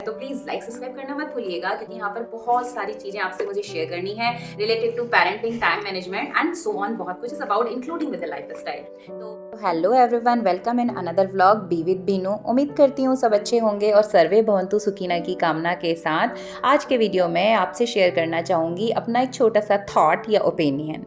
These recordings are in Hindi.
तो प्लीज़ लाइक सब्सक्राइब करना मत भूलिएगा, क्योंकि यहाँ पर बहुत सारी चीज़ें आपसे मुझे शेयर करनी है related to parenting, time management and so on. बहुत कुछ is about including with the lifestyle. तो hello everyone, welcome in another vlog be with Binu. उम्मीद करती हूँ सब अच्छे होंगे और सर्वे भवन्तु सुखिना की कामना के साथ आज के वीडियो में आपसे शेयर करना चाहूँगी अपना एक छोटा सा थॉट या ओपिनियन।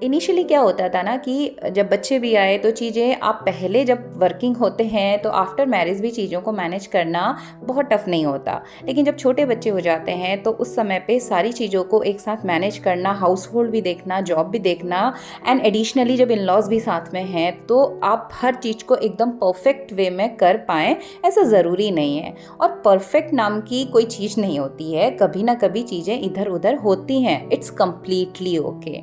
इनिशियली क्या होता था ना कि जब बच्चे भी आए तो चीज़ें आप पहले जब वर्किंग होते हैं तो आफ्टर मैरिज भी चीज़ों को मैनेज करना बहुत टफ नहीं होता, लेकिन जब छोटे बच्चे हो जाते हैं तो उस समय पे सारी चीज़ों को एक साथ मैनेज करना, हाउस होल्ड भी देखना, जॉब भी देखना एंड एडिशनली जब इन लॉज भी साथ में हैं तो आप हर चीज़ को एकदम परफेक्ट वे में कर पाएँ ऐसा ज़रूरी नहीं है। और परफेक्ट नाम की कोई चीज़ नहीं होती है, कभी ना कभी चीज़ें इधर उधर होती हैं, इट्स कम्प्लीटली ओके।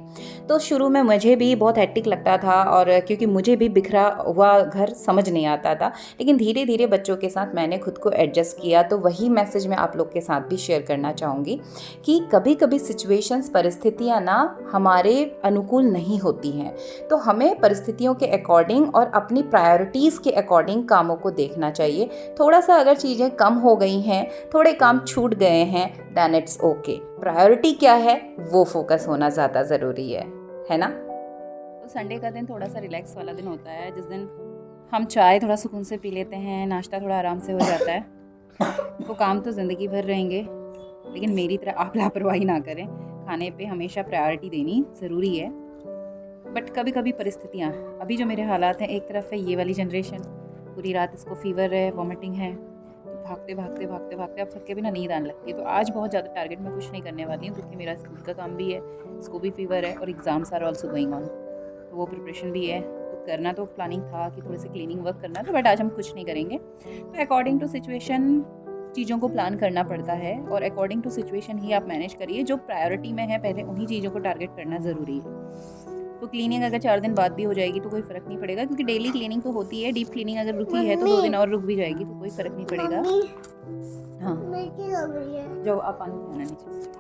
तो शुरू में मुझे भी बहुत हेक्टिक लगता था और क्योंकि मुझे भी बिखरा हुआ घर समझ नहीं आता था, लेकिन धीरे धीरे बच्चों के साथ मैंने खुद को एडजस्ट किया। तो वही मैसेज मैं आप लोग के साथ भी शेयर करना चाहूँगी कि कभी कभी सिचुएशंस, परिस्थितियाँ ना हमारे अनुकूल नहीं होती हैं, तो हमें परिस्थितियों के अकॉर्डिंग और अपनी प्रायोरिटीज़ के अकॉर्डिंग कामों को देखना चाहिए। थोड़ा सा अगर चीज़ें कम हो गई हैं, थोड़े काम छूट गए हैं, दैन इट्स ओके। प्रायोरिटी क्या है वो फोकस होना ज़्यादा ज़रूरी है ना। तो संडे का दिन थोड़ा सा रिलैक्स वाला दिन होता है, जिस दिन हम चाय थोड़ा सुकून से पी लेते हैं, नाश्ता थोड़ा आराम से हो जाता है। तो काम तो ज़िंदगी भर रहेंगे, लेकिन मेरी तरह आप लापरवाही ना करें। खाने पे हमेशा प्रायोरिटी देनी ज़रूरी है। बट कभी कभी परिस्थितियाँ, अभी जो मेरे हालात हैं, एक तरफ है ये वाली जनरेशन, पूरी रात इसको फीवर है, वॉमिटिंग है, तो भागते भागते भागते भागते अब थक के भी ना नींद आने लगती है। तो आज बहुत ज़्यादा टारगेट मैं कुछ नहीं करने वाली हूँ, क्योंकि मेरा स्कूल का काम भी है, इसको भी फीवर है और exams are also going on, तो वो प्रिपरेशन भी है। तो करना तो प्लानिंग था कि थोड़ी सी क्लीनिंग वर्क करना था, बट आज हम कुछ नहीं करेंगे। तो अकॉर्डिंग टू सिचुएशन चीज़ों को प्लान करना पड़ता है और अकॉर्डिंग टू सिचुएशन ही आप मैनेज करिए। जो प्रायोरिटी में है पहले उन्हीं चीज़ों को टारगेट करना ज़रूरी है। तो क्लीनिंग अगर 4 दिन बाद भी हो जाएगी तो कोई फ़र्क नहीं पड़ेगा, क्योंकि डेली क्लीनिंग तो होती है। डीप क्लीनिंग अगर रुकी है तो 2 दिन और रुक भी जाएगी तो कोई फ़र्क नहीं पड़ेगा। हाँ, जाओ आप पानी पिलाना नीचे से,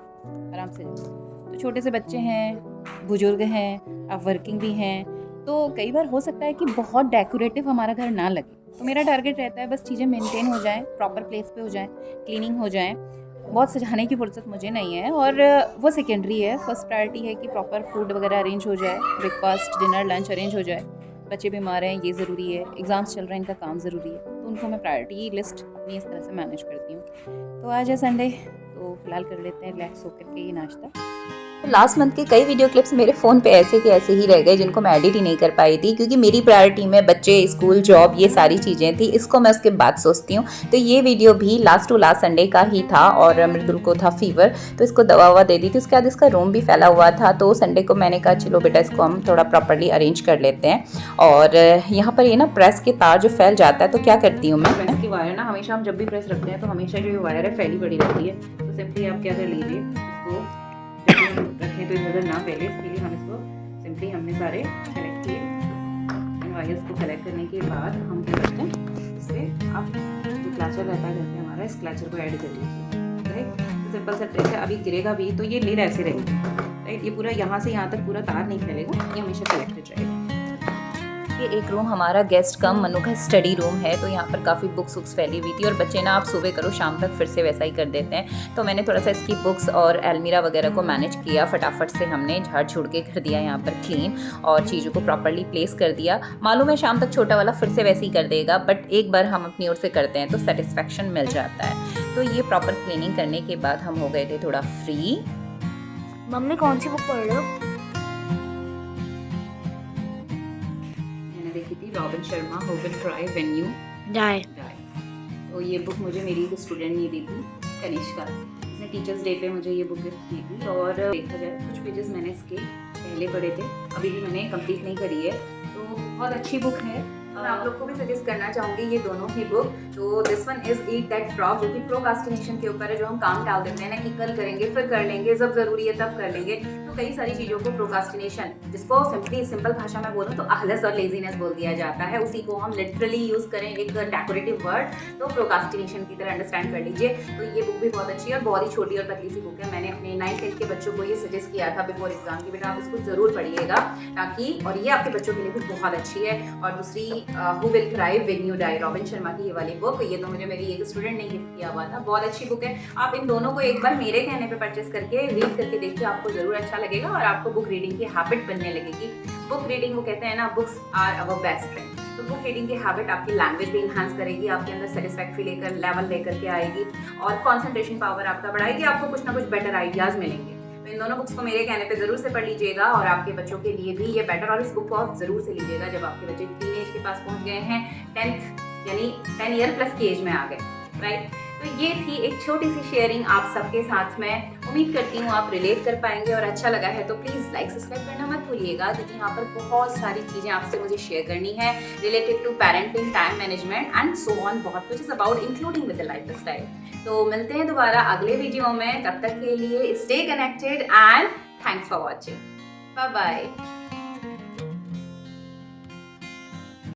आराम से जाओ। तो छोटे से बच्चे हैं, बुजुर्ग हैं, आप वर्किंग भी हैं, तो कई बार हो सकता है कि बहुत डेकोरेटिव हमारा घर ना लगे। तो मेरा टारगेट रहता है बस चीज़ें मेंटेन हो जाएँ, प्रॉपर प्लेस पे हो जाएँ, क्लीनिंग हो जाए। बहुत सजाने की फुर्सत मुझे नहीं है और वो सेकेंडरी है। फर्स्ट प्रायोरिटी है कि प्रॉपर फूड वगैरह अरेंज हो जाए, ब्रेकफास्ट, डिनर, लंच अरेंज हो जाए। बच्चे बीमार हैं, ये ज़रूरी है, एग्ज़ाम्स चल रहे हैं, इनका काम ज़रूरी है, तो उनको मैं प्रायोरिटी लिस्ट अपनी इस तरह से मैनेज करती हूँ। तो आज है संडे, तो फिलहाल कर लेते हैं रिलैक्स होकर के ये नाश्ता। लास्ट मंथ के कई वीडियो क्लिप्स मेरे फ़ोन पे ऐसे के ऐसे ही रह गए, जिनको मैं एडिट ही नहीं कर पाई थी, क्योंकि मेरी प्रायोरिटी में बच्चे, स्कूल, जॉब, ये सारी चीज़ें थी। इसको मैं उसके बाद सोचती हूँ। तो ये वीडियो भी लास्ट टू लास्ट संडे का ही था और मृदुल को था फीवर, तो इसको दवा ववा दे दी थी। उसके बाद इसका रूम भी फैला हुआ था, तो संडे को मैंने कहा चलो बेटा इसको हम थोड़ा प्रॉपरली अरेंज कर लेते हैं। और यहाँ पर ये ना प्रेस के तार जो फैल जाता है, तो क्या करती हूँ मैं, प्रेस की वायर ना हमेशा हम जब भी प्रेस रखते हैं तो हमेशा जो ये वायर है फैली पड़ी रहती है। तो सिंपली आप क्या कर लीजिए, इसको रखें तो इधर ना फैले, इसके लिए हम इसको सिंपली हमने सारे कलेक्ट किए। इन वायर्स को कलेक्ट करने के बाद हम क्या करते हैं, इस पर आप जो क्लचर रहता है घर पे हमारा, इस क्लचर को ऐड कर लीजिए। राइट, तो सिंपल सा ट्रिक है। अभी गिरेगा भी तो ये लीड ऐसे रहेगी। राइट, ये पूरा यहाँ से यहाँ तक पूरा तार नहीं फैलेगा, ये हमेशा कलेक्टेड रहेगा। ये एक रूम हमारा गेस्ट कम मनु का स्टडी रूम है, तो यहाँ पर काफ़ी बुक्स वुक्स फैली हुई थी और बच्चे ना आप सुबह करो शाम तक फिर से वैसा ही कर देते हैं। तो मैंने थोड़ा सा इसकी बुक्स और अलमीरा वगैरह को मैनेज किया। फटाफट से हमने झाड़ छुड़ के कर दिया यहाँ पर क्लीन और चीज़ों को प्रॉपरली प्लेस कर दिया। मालूम है शाम तक छोटा वाला फिर से वैसे ही कर देगा, बट एक बार हम अपनी ओर से करते हैं तो सेटिस्फेक्शन मिल जाता है। तो ये प्रॉपर क्लीनिंग करने के बाद हम हो गए थे थोड़ा फ्री। मम्मी कौन सी बुक पढ़ रहे हो? देखी थी Robin Sharma, how will try when you die. तो ये बुक मुझे मेरी एक स्टूडेंट ने दी थी, कनिष्का। इसने टीचर्स डे पे मुझे ये बुक गिफ्ट की थी और देखा जाए कुछ पेजेस मैंने इसके पहले पढ़े थे, अभी भी मैंने कंप्लीट नहीं करी है। तो बहुत अच्छी बुक है और आप लोग को भी सजेस्ट करना चाहूँगी ये दोनों ही बुक। तो this one is eat that frog, जो कि प्रोकास्टिनेशन के ऊपर है, जो हम काम टाल देते हैं ना कि कल करेंगे, फिर कर लेंगे, जब ज़रूरी है तब कर लेंगे। तो कई सारी चीज़ों को प्रोकास्टिनेशन, जिसको सिंपल भाषा में बोलूँ तो आलस और लेजीनेस बोल दिया जाता है, उसी को हम लिटरली यूज़ करें एक डेकोरेटिव वर्ड तो प्रोकास्टिनेशन की तरह अंडरस्टैंड कर लीजिए। तो ये बुक भी बहुत अच्छी है और बहुत ही छोटी और पतली सी बुक है। मैंने अपने 9th-10th के बच्चों को ये सजेस्ट किया था बिफोर एग्जाम की, बेटा आप इसको ज़रूर पढ़िएगा ताकि, और ये आपके बच्चों के लिए भी बहुत अच्छी है। और दूसरी who will thrive when you die, Robin Sharma की ये वाली बुक। ये तो मुझे मेरी एक स्टूडेंट ने गिफ्ट किया हुआ था, बहुत अच्छी बुक है। आप इन दोनों को एक बार मेरे कहने पे परचेस करके रीड करके देखिए, आपको ज़रूर अच्छा लगेगा और आपको बुक रीडिंग की हैबिट बनने लगेगी। बुक रीडिंग वो कहते हैं ना, books are our best friend. तो बुक रीडिंग की हैबिट आपकी लैंग्वेज भी इन्हांस करेगी, आपके अंदर सेटिस्फैक्ट्री लेवल लेकर के आएगी और कॉन्सेंट्रेशन पावर आपका बढ़ाएगी, आपको कुछ ना कुछ बेटर आइडियाज़ मिलेंगे। तो इन दोनों बुक्स को मेरे कहने पे ज़रूर से पढ़ लीजिएगा और आपके बच्चों के लिए भी ये बेटर। और इस बुक को आप ज़रूर से लीजिएगा जब आपके बच्चे टीनेज के पास पहुंच गए हैं, 10th यानी 10 ईयर प्लस की एज में आ गए, राइट। तो ये थी एक छोटी सी शेयरिंग आप सबके साथ में। उम्मीद करती हूँ आप रिलेट कर पाएंगे और अच्छा लगा है तो प्लीज़ लाइक सब्सक्राइब करना मत भूलिएगा, क्योंकि यहाँ पर बहुत सारी चीज़ें आपसे मुझे शेयर करनी है related to parenting, time management and so on, बहुत कुछ is about including with the life style. तो मिलते हैं दोबारा अगले वीडियो में, तब तक के लिए stay connected and thanks for watching. Bye bye.